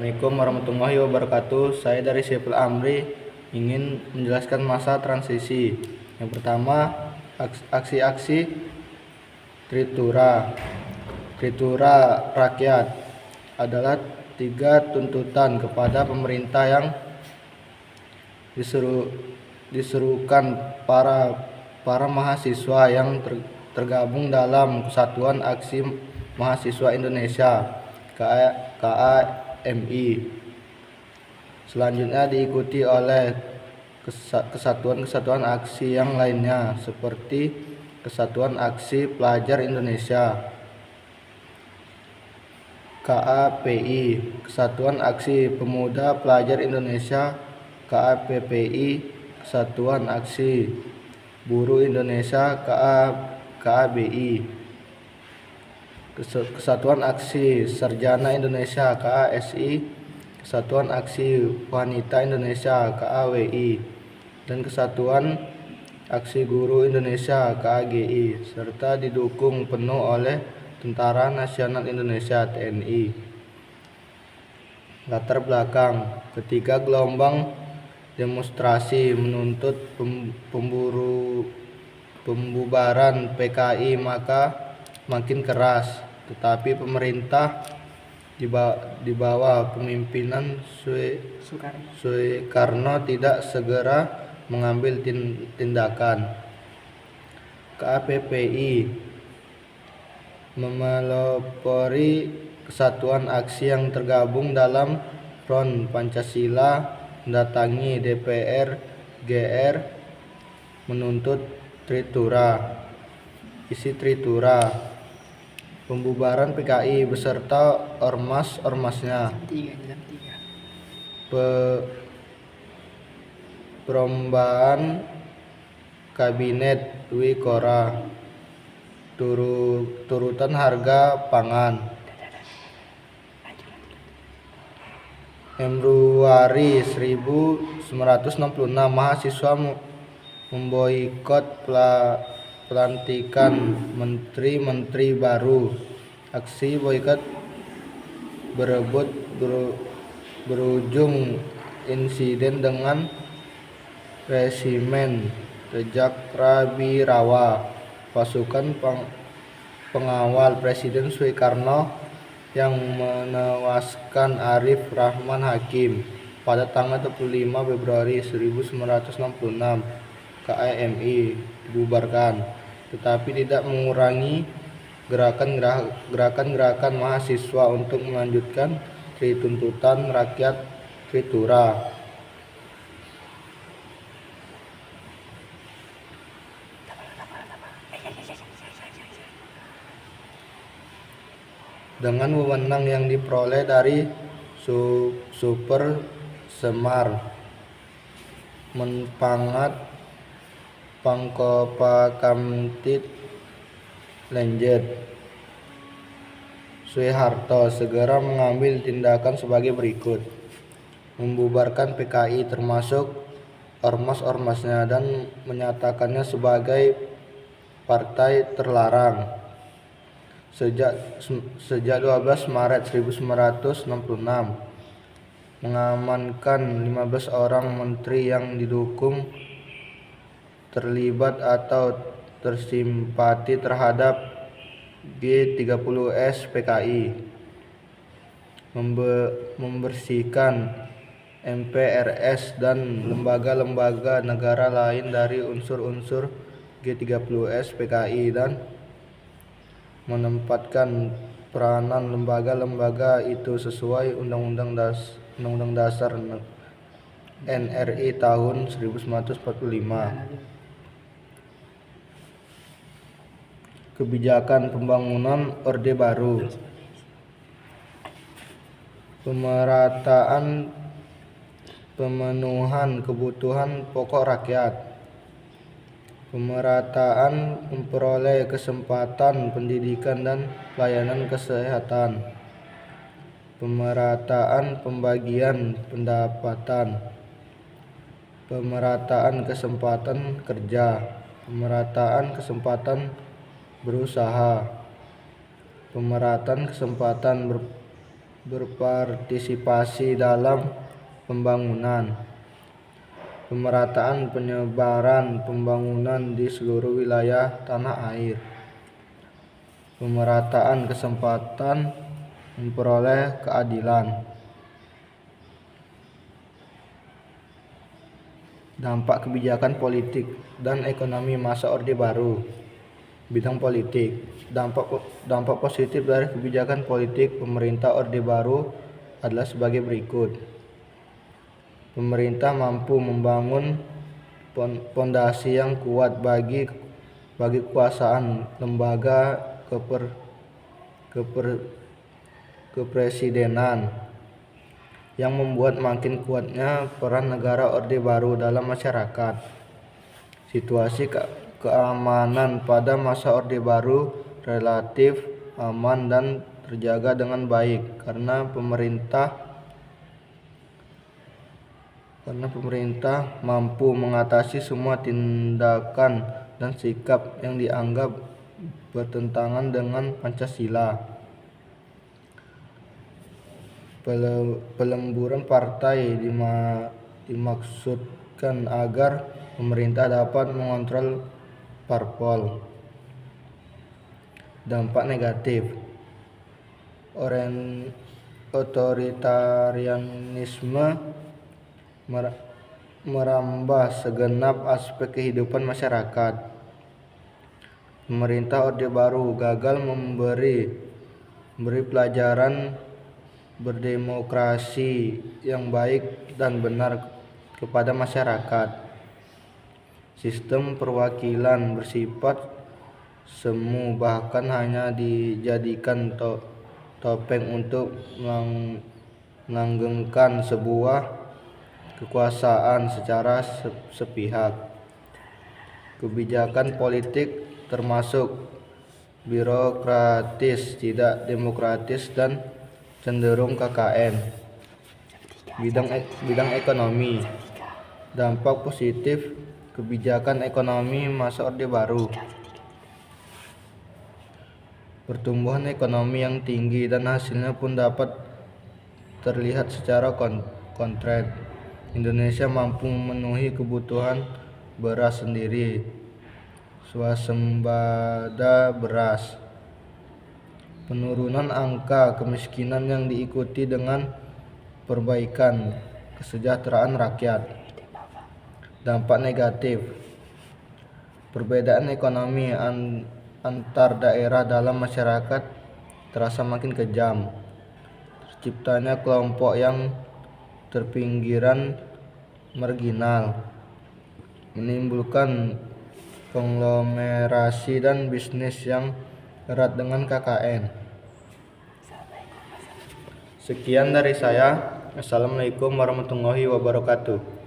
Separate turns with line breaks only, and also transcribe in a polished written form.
Assalamualaikum warahmatullahi wabarakatuh. Saya dari Syiful Amri ingin menjelaskan masa transisi. Yang pertama, aksi-aksi Tritura. Tritura rakyat adalah 3 tuntutan kepada pemerintah yang diserukan para mahasiswa yang tergabung dalam Kesatuan Aksi Mahasiswa Indonesia KAMI. Selanjutnya diikuti oleh kesatuan-kesatuan aksi yang lainnya seperti Kesatuan Aksi Pelajar Indonesia KAPI, Kesatuan Aksi Pemuda Pelajar Indonesia KAPPI, Kesatuan Aksi Buruh Indonesia KABI, Kesatuan Aksi Sarjana Indonesia KASI, Kesatuan Aksi Wanita Indonesia KAWI, dan Kesatuan Aksi Guru Indonesia KAGI, serta didukung penuh oleh Tentara Nasional Indonesia TNI. Latar belakang: ketika gelombang demonstrasi menuntut pembubaran PKI maka makin keras, tetapi pemerintah di bawah pemimpinan Soekarno tidak segera mengambil tindakan. KAPPI memelopori kesatuan aksi yang tergabung dalam Front Pancasila, mendatangi DPR GR menuntut Tritura. Isi Tritura: pembubaran PKI beserta ormas-ormasnya, perombakan kabinet Dwi Korah, turutan harga pangan. Februari 1966 mahasiswa memboikot pelantikan menteri-menteri baru. Aksi boikot berujung insiden dengan resimen Rejak Rabirawa, pasukan pengawal Presiden Soekarno yang menewaskan Arif Rahman Hakim pada tanggal 25 Februari 1966. KAMI dibubarkan, tetapi tidak mengurangi gerakan mahasiswa untuk melanjutkan tuntutan rakyat Tritura. Dengan wewenang yang diperoleh dari Super Semar, Menpangat Pangkopakamtid Lenjet, Soeharto segera mengambil tindakan sebagai berikut: membubarkan PKI termasuk ormas-ormasnya dan menyatakannya sebagai partai terlarang. Sejak 12 Maret 1966 mengamankan 15 orang menteri yang didukung terlibat atau tersimpati terhadap G30S PKI, membersihkan MPRS dan lembaga-lembaga negara lain dari unsur-unsur G30S PKI, dan menempatkan peranan lembaga-lembaga itu sesuai Undang-Undang Dasar NRI tahun 1945. Kebijakan pembangunan Orde Baru: pemerataan pemenuhan kebutuhan pokok rakyat, pemerataan memperoleh kesempatan pendidikan dan pelayanan kesehatan, pemerataan pembagian pendapatan, pemerataan kesempatan kerja, pemerataan kesempatan berusaha, pemerataan kesempatan berpartisipasi dalam pembangunan, pemerataan penyebaran pembangunan di seluruh wilayah tanah air, pemerataan kesempatan memperoleh keadilan. Dampak kebijakan politik dan ekonomi masa Orde Baru. Bidang politik. Dampak positif dari kebijakan politik pemerintah Orde Baru adalah sebagai berikut. Pemerintah mampu membangun fondasi yang kuat bagi kekuasaan lembaga kepresidenan, yang membuat makin kuatnya peran negara Orde Baru dalam masyarakat. Situasi keamanan pada masa Orde Baru relatif aman dan terjaga dengan baik karena pemerintah mampu mengatasi semua tindakan dan sikap yang dianggap bertentangan dengan Pancasila. Pelemburan partai dimaksudkan agar pemerintah dapat mengontrol parpol. Dampak negatif. Otoritarianisme merambah segenap aspek kehidupan masyarakat. Pemerintah Orde Baru gagal memberi pelajaran berdemokrasi yang baik dan benar kepada masyarakat. Sistem perwakilan bersifat semu, bahkan hanya dijadikan topeng untuk melanggengkan sebuah kekuasaan secara sepihak. Kebijakan politik termasuk birokratis, tidak demokratis, dan cenderung KKN. Bidang ekonomi. Dampak positif kebijakan ekonomi masa Orde Baru. Pertumbuhan ekonomi yang tinggi dan hasilnya pun dapat terlihat secara konkret. Indonesia mampu memenuhi kebutuhan beras sendiri, swasembada beras. Penurunan angka kemiskinan yang diikuti dengan perbaikan kesejahteraan rakyat. Dampak negatif. Perbedaan ekonomi antar daerah dalam masyarakat terasa makin kejam. Terciptanya kelompok yang terpinggiran marginal, menimbulkan konglomerasi dan bisnis yang erat dengan KKN. Sekian dari saya. Assalamualaikum warahmatullahi wabarakatuh.